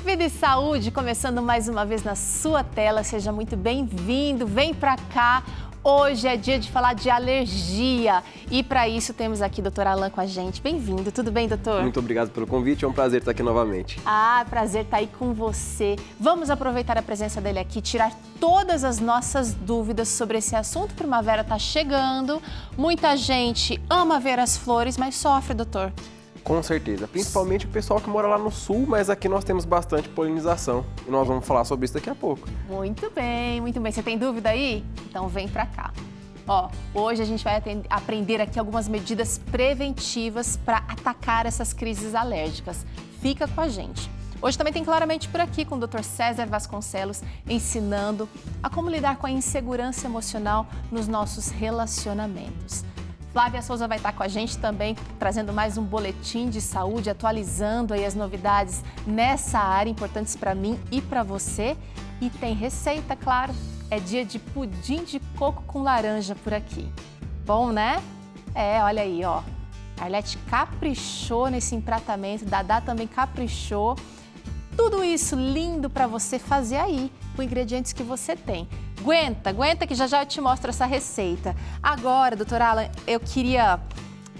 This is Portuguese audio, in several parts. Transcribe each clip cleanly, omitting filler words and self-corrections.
Vida e Saúde, começando mais uma vez na sua tela. Seja muito bem-vindo, vem pra cá. Hoje é dia de falar de alergia e para isso temos aqui o Dr. Alan com a gente. Bem-vindo, tudo bem, doutor? Muito obrigado pelo convite, é um prazer estar aqui novamente. Prazer estar aí com você. Vamos aproveitar a presença dele aqui, tirar todas as nossas dúvidas sobre esse assunto. Primavera está chegando, muita gente ama ver as flores, mas sofre, doutor. Com certeza, principalmente o pessoal que mora lá no sul, mas aqui nós temos bastante polinização e nós vamos falar sobre isso daqui a pouco. Muito bem, muito bem. Você tem dúvida aí? Então vem pra cá. Ó, hoje a gente vai aprender aqui algumas medidas preventivas para atacar essas crises alérgicas. Fica com a gente. Hoje também tem Claramente por aqui com o Dr. César Vasconcelos ensinando a como lidar com a insegurança emocional nos nossos relacionamentos. Flávia Souza vai estar com a gente também, trazendo mais um boletim de saúde, atualizando aí as novidades nessa área, importantes para mim e para você. E tem receita, claro, é dia de pudim de coco com laranja por aqui. Bom, né? Olha aí, ó. A Arlete caprichou nesse empratamento, Dadá também caprichou. Tudo isso lindo para você fazer aí, com ingredientes que você tem. Aguenta que já eu te mostro essa receita. Agora, doutora Alan, eu queria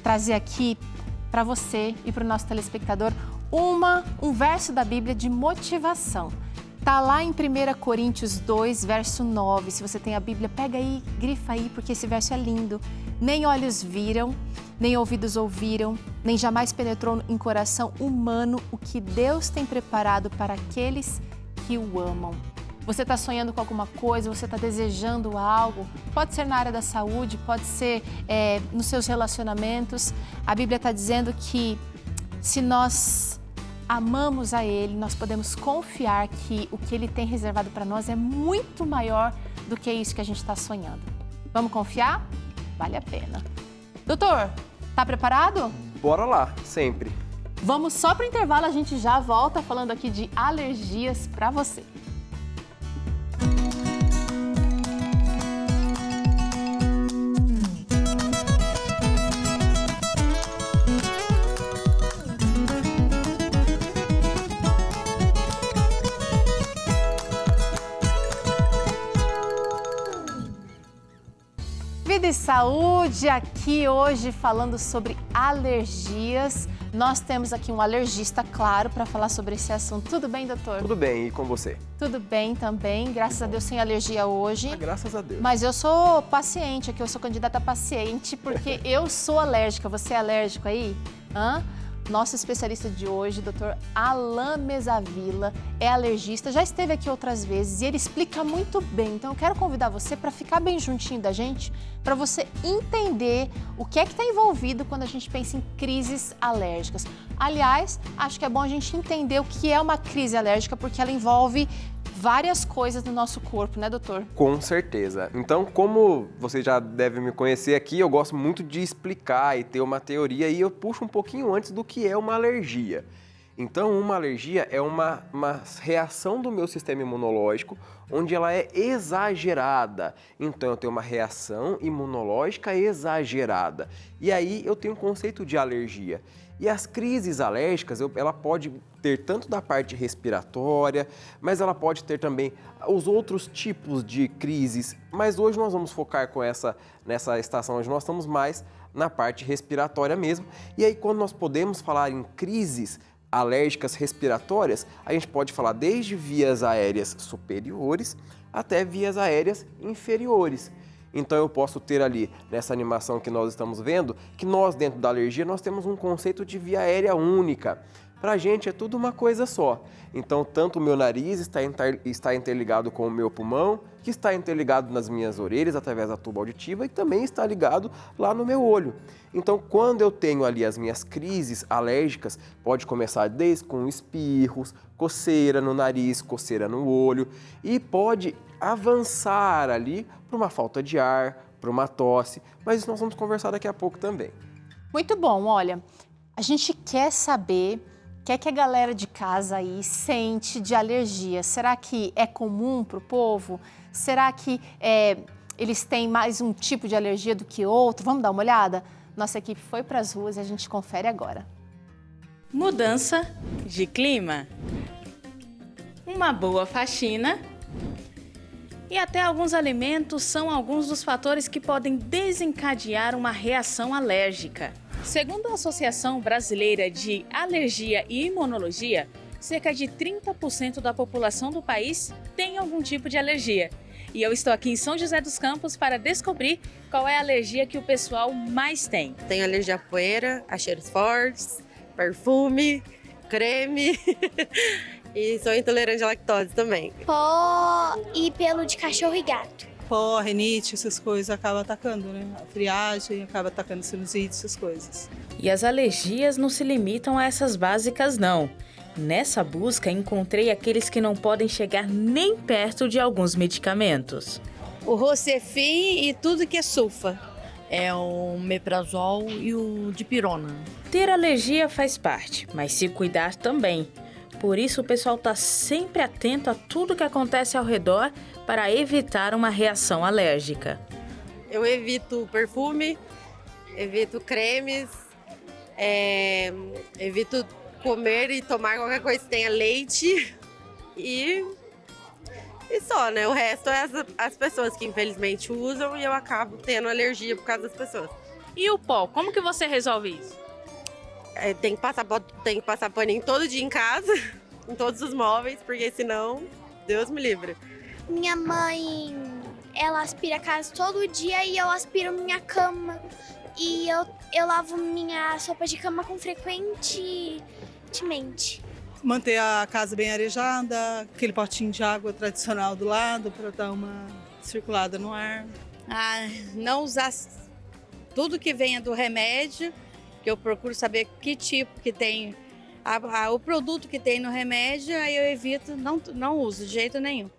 trazer aqui para você e para o nosso telespectador um verso da Bíblia de motivação. Tá lá em 1 Coríntios 2, verso 9. Se você tem a Bíblia, pega aí, grifa aí, porque esse verso é lindo. Nem olhos viram, nem ouvidos ouviram, nem jamais penetrou em coração humano o que Deus tem preparado para aqueles que o amam. Você está sonhando com alguma coisa, você está desejando algo, pode ser na área da saúde, pode ser nos seus relacionamentos. A Bíblia está dizendo que se nós amamos a Ele, nós podemos confiar que o que Ele tem reservado para nós é muito maior do que isso que a gente está sonhando. Vamos confiar? Vale a pena. Doutor, tá preparado? Bora lá, sempre. Vamos só para o intervalo, a gente já volta falando aqui de alergias para você. Vida e Saúde, aqui hoje falando sobre alergias. Nós temos aqui um alergista, claro, para falar sobre esse assunto. Tudo bem, doutor? Tudo bem, e com você? Tudo bem também, graças a Deus sem alergia hoje. Graças a Deus. Mas eu sou paciente aqui, eu sou candidata a paciente, porque eu sou alérgica. Você é alérgico aí? Nosso especialista de hoje, Dr. Alan Mesavila, é alergista, já esteve aqui outras vezes e ele explica muito bem. Então eu quero convidar você para ficar bem juntinho da gente, para você entender o que é que está envolvido quando a gente pensa em crises alérgicas. Aliás, acho que é bom a gente entender o que é uma crise alérgica, porque ela envolve várias coisas no nosso corpo, né, doutor? Com certeza. Então, como você já deve me conhecer aqui, eu gosto muito de explicar e ter uma teoria e eu puxo um pouquinho antes do que é uma alergia. Então, uma alergia é uma reação do meu sistema imunológico onde ela é exagerada. Então, eu tenho uma reação imunológica exagerada. E aí, eu tenho um conceito de alergia. E as crises alérgicas, ela pode ter tanto da parte respiratória, mas ela pode ter também os outros tipos de crises. Mas hoje nós vamos focar nessa estação, onde nós estamos mais na parte respiratória mesmo. E aí, quando nós podemos falar em crises alérgicas respiratórias, a gente pode falar desde vias aéreas superiores até vias aéreas inferiores. Então eu posso ter ali, nessa animação que nós estamos vendo, que nós dentro da alergia nós temos um conceito de via aérea única. Pra gente é tudo uma coisa só. Então tanto o meu nariz está interligado com o meu pulmão, que está interligado nas minhas orelhas através da tuba auditiva e também está ligado lá no meu olho. Então quando eu tenho ali as minhas crises alérgicas, pode começar desde com espirros, coceira no nariz, coceira no olho e pode avançar ali para uma falta de ar, para uma tosse, mas isso nós vamos conversar daqui a pouco também. Muito bom, olha, a gente quer saber o que é que a galera de casa aí sente de alergia. Será que é comum para o povo? Será que eles têm mais um tipo de alergia do que outro? Vamos dar uma olhada? Nossa equipe foi para as ruas e a gente confere agora. Mudança de clima. uma boa faxina e até alguns alimentos são alguns dos fatores que podem desencadear uma reação alérgica. Segundo a Associação Brasileira de Alergia e Imunologia, cerca de 30% da população do país tem algum tipo de alergia. E eu estou aqui em São José dos Campos para descobrir qual é a alergia que o pessoal mais tem. Tenho alergia à poeira, a cheiros fortes, perfume, creme e sou intolerante à lactose também. Pó e pelo de cachorro e gato. Pó, rinite, essas coisas acaba atacando, né? A friagem acaba atacando sinusite, essas coisas. E as alergias não se limitam a essas básicas, não. Nessa busca, encontrei aqueles que não podem chegar nem perto de alguns medicamentos. O Rocefin e tudo que é sulfa. É o meprazol e o dipirona. Ter alergia faz parte, mas se cuidar também. Por isso, o pessoal está sempre atento a tudo que acontece ao redor para evitar uma reação alérgica. Eu evito perfume, evito cremes, evito comer e tomar qualquer coisa que tenha leite e só, né? O resto é as pessoas que infelizmente usam e eu acabo tendo alergia por causa das pessoas. E o pó, como que você resolve isso? Tem que passar paninho todo dia em casa, em todos os móveis, porque senão, Deus me livre. Minha mãe, ela aspira a casa todo dia e eu aspiro minha cama. E eu lavo minha sopa de cama com frequentemente. Manter a casa bem arejada, aquele potinho de água tradicional do lado para dar uma circulada no ar. Não usar tudo que venha do remédio, que eu procuro saber que tipo que tem, o produto que tem no remédio, aí eu evito, não uso de jeito nenhum.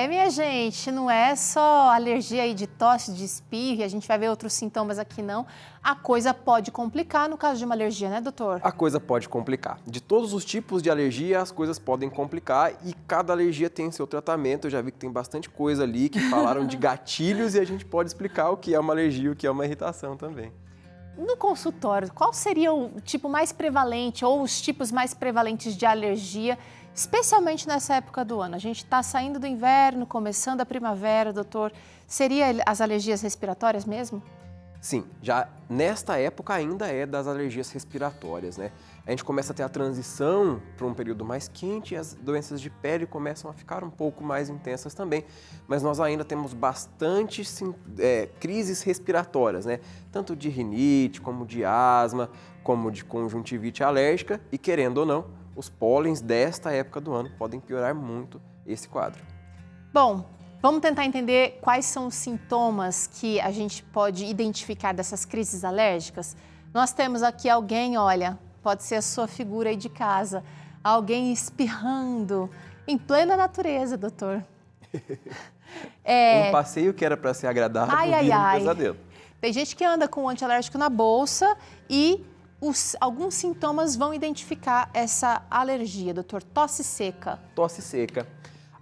Minha gente, não é só alergia aí de tosse, de espirro, e a gente vai ver outros sintomas aqui não. A coisa pode complicar no caso de uma alergia, né, doutor? A coisa pode complicar. De todos os tipos de alergia, as coisas podem complicar e cada alergia tem seu tratamento. Eu já vi que tem bastante coisa ali que falaram de gatilhos e a gente pode explicar o que é uma alergia e o que é uma irritação também. No consultório, qual seria o tipo mais prevalente ou os tipos mais prevalentes de alergia, especialmente nessa época do ano? A gente está saindo do inverno, começando a primavera, doutor. Seria as alergias respiratórias mesmo? Sim, já nesta época ainda é das alergias respiratórias, né? A gente começa a ter a transição para um período mais quente e as doenças de pele começam a ficar um pouco mais intensas também. Mas nós ainda temos bastante crises respiratórias, né? Tanto de rinite, como de asma, como de conjuntivite alérgica e, querendo ou não, os pólens desta época do ano podem piorar muito esse quadro. Bom, vamos tentar entender quais são os sintomas que a gente pode identificar dessas crises alérgicas? Nós temos aqui alguém, olha, pode ser a sua figura aí de casa, alguém espirrando em plena natureza, doutor. Um passeio que era para ser agradável, vira um pesadelo. Tem gente que anda com o antialérgico na bolsa e alguns sintomas vão identificar essa alergia, doutor. Tosse seca. Tosse seca.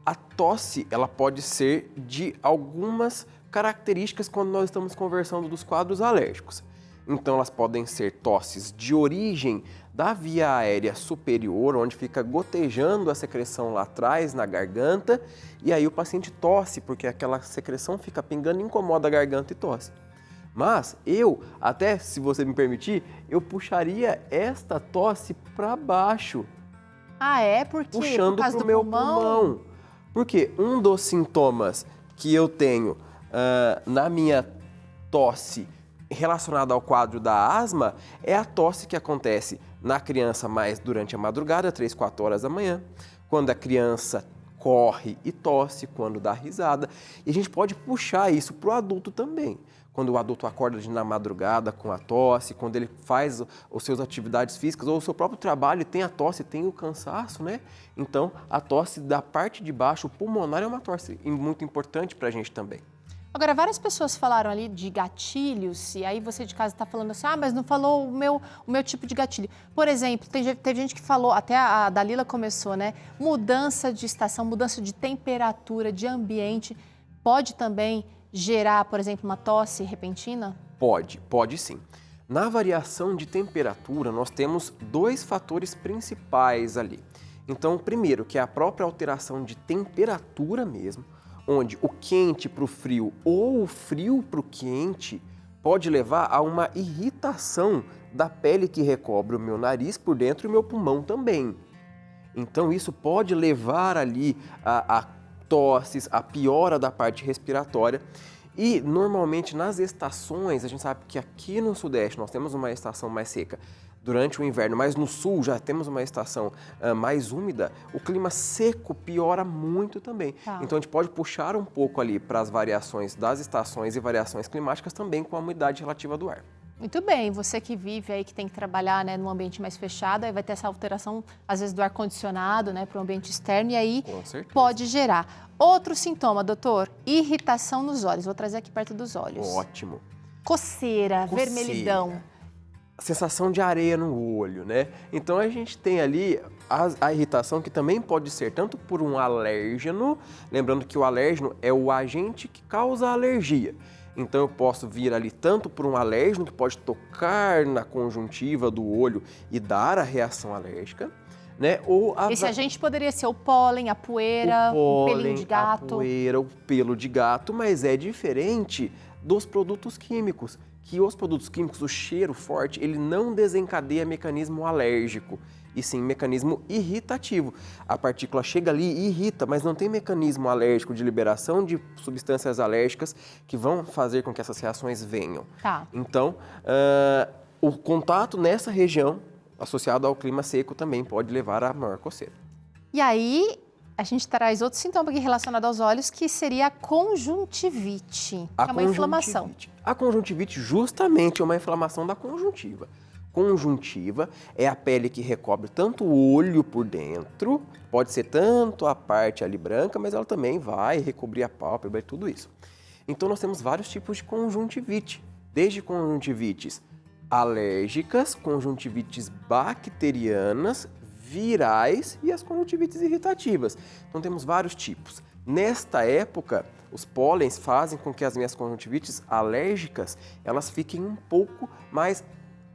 A tosse, ela pode ser de algumas características quando nós estamos conversando dos quadros alérgicos. Então, elas podem ser tosses de origem da via aérea superior, onde fica gotejando a secreção lá atrás, na garganta, e aí o paciente tosse, porque aquela secreção fica pingando, incomoda a garganta e tosse. Mas até se você me permitir, eu puxaria esta tosse para baixo. Porque puxando por causa pro do meu pulmão? pulmão. Porque um dos sintomas que eu tenho na minha tosse relacionado ao quadro da asma é a tosse que acontece na criança mais durante a madrugada, 3, 4 horas da manhã, quando a criança corre e tosse, quando dá risada. E a gente pode puxar isso para o adulto também. Quando o adulto acorda na madrugada com a tosse, quando ele faz as suas atividades físicas ou o seu próprio trabalho, tem a tosse, tem o cansaço, né? Então, a tosse da parte de baixo, o pulmonar, é uma tosse muito importante para a gente também. Agora, várias pessoas falaram ali de gatilhos, e aí você de casa está falando assim, mas não falou o meu tipo de gatilho. Por exemplo, teve gente que falou, até a Dalila começou, né? Mudança de estação, mudança de temperatura, de ambiente, pode também gerar, por exemplo, uma tosse repentina? Pode sim. Na variação de temperatura, nós temos 2 fatores principais ali. Então, primeiro, que é a própria alteração de temperatura mesmo, onde o quente para o frio ou o frio para o quente pode levar a uma irritação da pele que recobre o meu nariz por dentro e o meu pulmão também. Então, isso pode levar ali a tosses, a piora da parte respiratória. E, normalmente, nas estações, a gente sabe que aqui no Sudeste nós temos uma estação mais seca durante o inverno, mas no Sul já temos uma estação mais úmida, o clima seco piora muito também. Tá. Então, a gente pode puxar um pouco ali para as variações das estações e variações climáticas também com a umidade relativa do ar. Muito bem, você que vive aí, que tem que trabalhar, né, num ambiente mais fechado, aí vai ter essa alteração, às vezes, do ar-condicionado, né, para o ambiente externo, e aí Com certeza. pode gerar. Outro sintoma, doutor, irritação nos olhos. Vou trazer aqui perto dos olhos. Ótimo. Coceira, vermelhidão. Sensação de areia no olho, né? Então a gente tem ali a irritação que também pode ser tanto por um alérgeno, lembrando que o alérgeno é o agente que causa a alergia. Então eu posso vir ali tanto por um alérgeno que pode tocar na conjuntiva do olho e dar a reação alérgica, né? Ou Esse agente poderia ser o pólen, a poeira, o pelinho de gato. A poeira, o pelo de gato, mas é diferente dos produtos químicos. Que os produtos químicos, o cheiro forte, ele não desencadeia mecanismo alérgico, e sim mecanismo irritativo. A partícula chega ali e irrita, mas não tem mecanismo alérgico de liberação de substâncias alérgicas que vão fazer com que essas reações venham. Tá. Então, o contato nessa região, associado ao clima seco, também pode levar a maior coceira. E aí, a gente traz outro sintoma aqui relacionado aos olhos, que seria a conjuntivite, que é uma inflamação. A conjuntivite justamente é uma inflamação da conjuntiva. Conjuntiva é a pele que recobre tanto o olho por dentro, pode ser tanto a parte ali branca, mas ela também vai recobrir a pálpebra e tudo isso. Então nós temos vários tipos de conjuntivite, desde conjuntivites alérgicas, conjuntivites bacterianas, virais e as conjuntivites irritativas. Então temos vários tipos. Nesta época, os pólens fazem com que as minhas conjuntivites alérgicas, elas fiquem um pouco mais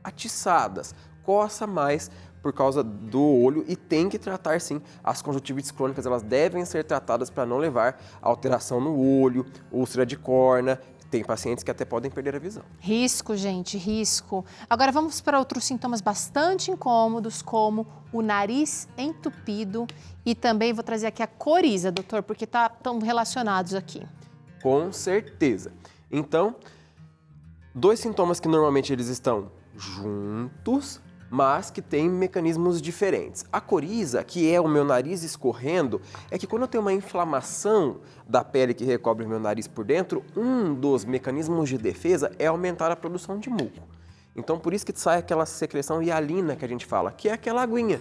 atiçadas, coça mais por causa do olho e tem que tratar sim. As conjuntivites crônicas, elas devem ser tratadas para não levar a alteração no olho, úlcera de córnea. Tem pacientes que até podem perder a visão. Risco, gente, risco. Agora vamos para outros sintomas bastante incômodos, como o nariz entupido e também vou trazer aqui a coriza, doutor, porque estão relacionados aqui. Com certeza. Então, dois sintomas que normalmente eles estão juntos, mas que têm mecanismos diferentes. A coriza, que é o meu nariz escorrendo, é que quando eu tenho uma inflamação da pele que recobre o meu nariz por dentro, um dos mecanismos de defesa é aumentar a produção de muco. Então, por isso que sai aquela secreção hialina que a gente fala, que é aquela aguinha,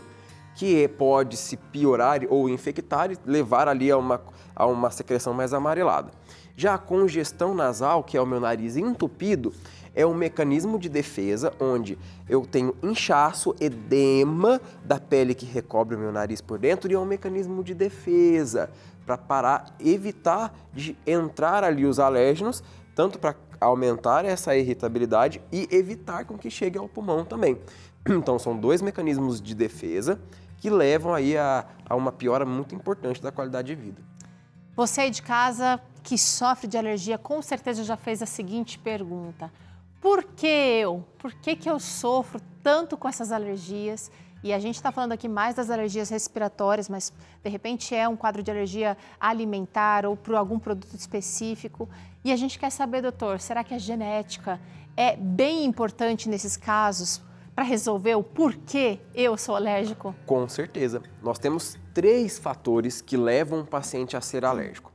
que pode se piorar ou infectar e levar ali a uma secreção mais amarelada. Já a congestão nasal, que é o meu nariz entupido, é um mecanismo de defesa onde eu tenho inchaço, edema da pele que recobre o meu nariz por dentro e é um mecanismo de defesa para evitar de entrar ali os alérgenos, tanto para aumentar essa irritabilidade e evitar com que chegue ao pulmão também. Então são dois mecanismos de defesa que levam aí a uma piora muito importante da qualidade de vida. Você aí de casa que sofre de alergia, com certeza já fez a seguinte pergunta: por que eu? Por que eu sofro tanto com essas alergias? E a gente está falando aqui mais das alergias respiratórias, mas de repente é um quadro de alergia alimentar ou por algum produto específico. E a gente quer saber, doutor, será que a genética é bem importante nesses casos para resolver o porquê eu sou alérgico? Com certeza. Nós temos 3 fatores que levam um paciente a ser alérgico.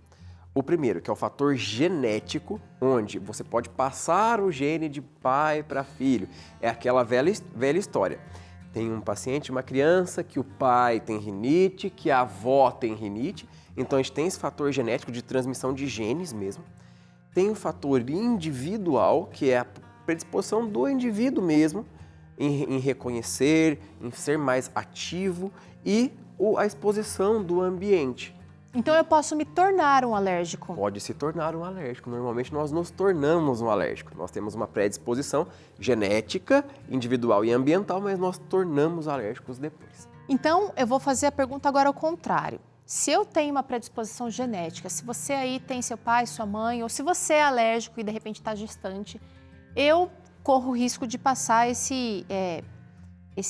O primeiro, que é o fator genético, onde você pode passar o gene de pai para filho. É aquela velha história. Tem um paciente, uma criança, que o pai tem rinite, que a avó tem rinite. Então, a gente tem esse fator genético de transmissão de genes mesmo. Tem o fator individual, que é a predisposição do indivíduo mesmo em reconhecer, em ser mais ativo e a exposição do ambiente. Então eu posso me tornar um alérgico? Pode se tornar um alérgico. Normalmente nós nos tornamos um alérgico. Nós temos uma predisposição genética, individual e ambiental, mas nós tornamos alérgicos depois. Então, eu vou fazer a pergunta agora ao contrário. Se eu tenho uma predisposição genética, se você aí tem seu pai, sua mãe, ou se você é alérgico e de repente está gestante, eu corro o risco de passar esse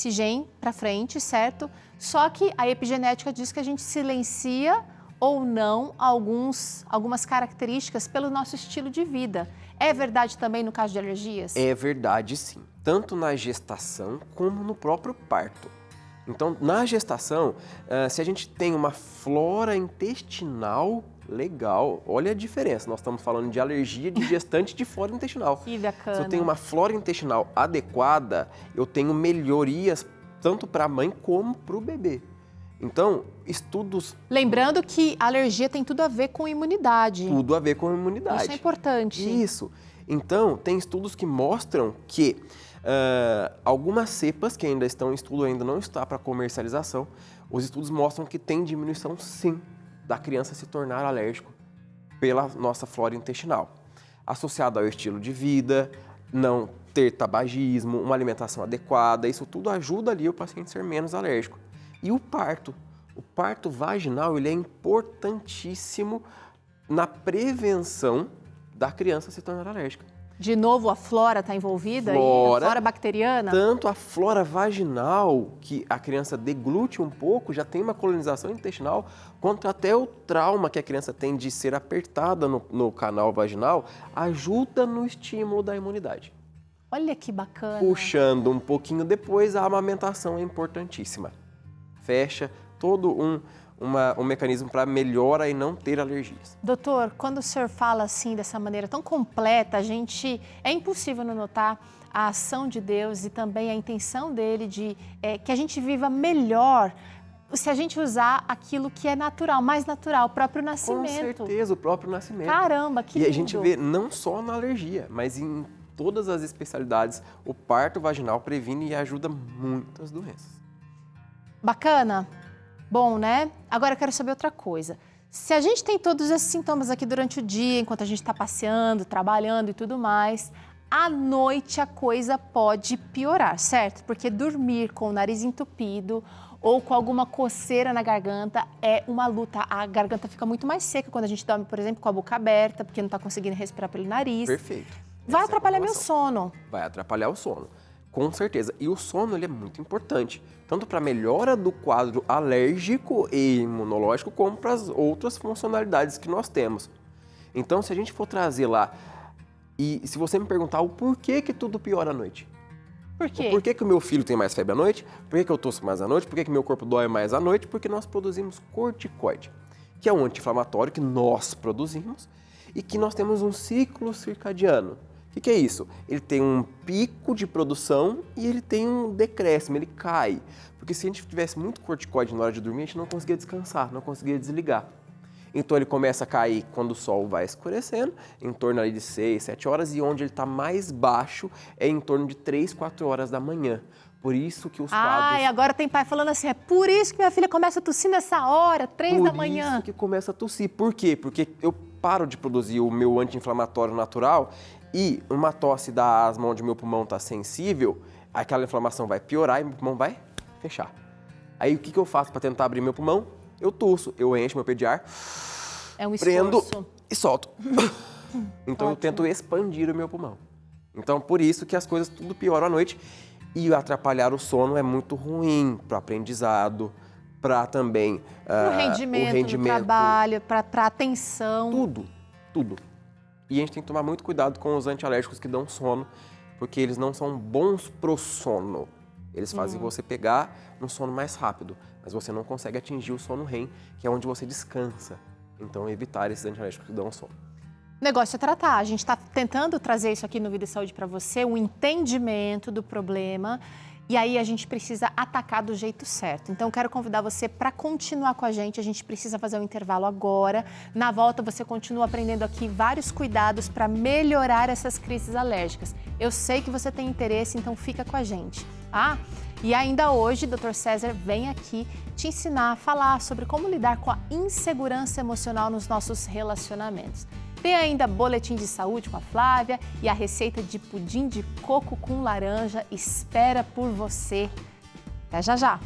gene para frente, certo? Só que a epigenética diz que a gente silencia ou não algumas características pelo nosso estilo de vida. É verdade também no caso de alergias? É verdade, sim. Tanto na gestação como no próprio parto. Então, na gestação, se a gente tem uma flora intestinal legal, olha a diferença. Nós estamos falando de alergia de gestante de flora intestinal. Que bacana. Se eu tenho uma flora intestinal adequada, eu tenho melhorias tanto para a mãe como para o bebê. Então, estudos... Lembrando que a alergia tem tudo a ver com imunidade. Tudo a ver com imunidade. Isso é importante. Isso. Então, tem estudos que mostram que algumas cepas que ainda estão em estudo, ainda não está para comercialização, os estudos mostram que tem diminuição, sim, da criança se tornar alérgico pela nossa flora intestinal. Associado ao estilo de vida, não ter tabagismo, uma alimentação adequada, isso tudo ajuda ali o paciente a ser menos alérgico. E o parto vaginal, ele é importantíssimo na prevenção da criança se tornar alérgica. De novo, a flora está envolvida aí? A flora bacteriana? Tanto a flora vaginal, que a criança deglute um pouco, já tem uma colonização intestinal, quanto até o trauma que a criança tem de ser apertada no canal vaginal, ajuda no estímulo da imunidade. Olha que bacana. Puxando um pouquinho depois, a amamentação é importantíssima. Fecha todo um mecanismo para melhora e não ter alergias. Doutor, quando o senhor fala assim, dessa maneira tão completa, é impossível não notar a ação de Deus e também a intenção dele de que a gente viva melhor se a gente usar aquilo que é natural, mais natural, o próprio nascimento. Com certeza, o próprio nascimento. Caramba, que lindo. E a gente vê não só na alergia, mas em todas as especialidades, o parto vaginal previne e ajuda muitas doenças. Bacana? Bom, né? Agora eu quero saber outra coisa. Se a gente tem todos esses sintomas aqui durante o dia, enquanto a gente está passeando, trabalhando e tudo mais, à noite a coisa pode piorar, certo? Porque dormir com o nariz entupido ou com alguma coceira na garganta é uma luta. A garganta fica muito mais seca quando a gente dorme, por exemplo, com a boca aberta, porque não está conseguindo respirar pelo nariz. Perfeito. Vai atrapalhar meu sono. Vai atrapalhar o sono, com certeza. E o sono ele é muito importante, tanto para a melhora do quadro alérgico e imunológico, como para as outras funcionalidades que nós temos. Então, se a gente for trazer lá, e se você me perguntar o porquê que tudo piora à noite. Por quê? Por que o meu filho tem mais febre à noite? Por que eu tosso mais à noite? Por que meu corpo dói mais à noite? Porque nós produzimos corticoide, que é um anti-inflamatório que nós produzimos e que nós temos um ciclo circadiano. O que é isso? Ele tem um pico de produção e ele tem um decréscimo, ele cai. Porque se a gente tivesse muito corticoide na hora de dormir, a gente não conseguia descansar, não conseguia desligar. Então ele começa a cair quando o sol vai escurecendo, em torno ali de 6, 7 horas, e onde ele está mais baixo é em torno de 3, 4 horas da manhã. Por isso que os quadros... E agora tem pai falando assim, é por isso que minha filha começa a tossir nessa hora, 3 da manhã. Por isso que começa a tossir. Por quê? Porque eu paro de produzir o meu anti-inflamatório natural e uma tosse da asma onde meu pulmão está sensível, aquela inflamação vai piorar e meu pulmão vai fechar. Aí o que eu faço para tentar abrir meu pulmão? Eu tuço, eu encho meu pé de ar, é um esforço. Prendo e solto. Então eu tento expandir o meu pulmão. Então por isso que as coisas tudo pioram à noite e atrapalhar o sono é muito ruim para o aprendizado, para também o rendimento no trabalho, para atenção. Tudo. E a gente tem que tomar muito cuidado com os antialérgicos que dão sono, porque eles não são bons pro sono. Eles fazem você pegar um sono mais rápido, mas você não consegue atingir o sono REM, que é onde você descansa. Então, evitar esses antialérgicos que dão sono. O negócio é tratar. A gente está tentando trazer isso aqui no Vida e Saúde para você, um entendimento do problema. E aí a gente precisa atacar do jeito certo. Então, quero convidar você para continuar com a gente precisa fazer um intervalo agora. Na volta, você continua aprendendo aqui vários cuidados para melhorar essas crises alérgicas. Eu sei que você tem interesse, então fica com a gente. E ainda hoje, Dr. César vem aqui te ensinar a falar sobre como lidar com a insegurança emocional nos nossos relacionamentos. Tem ainda boletim de saúde com a Flávia e a receita de pudim de coco com laranja espera por você. Até já já!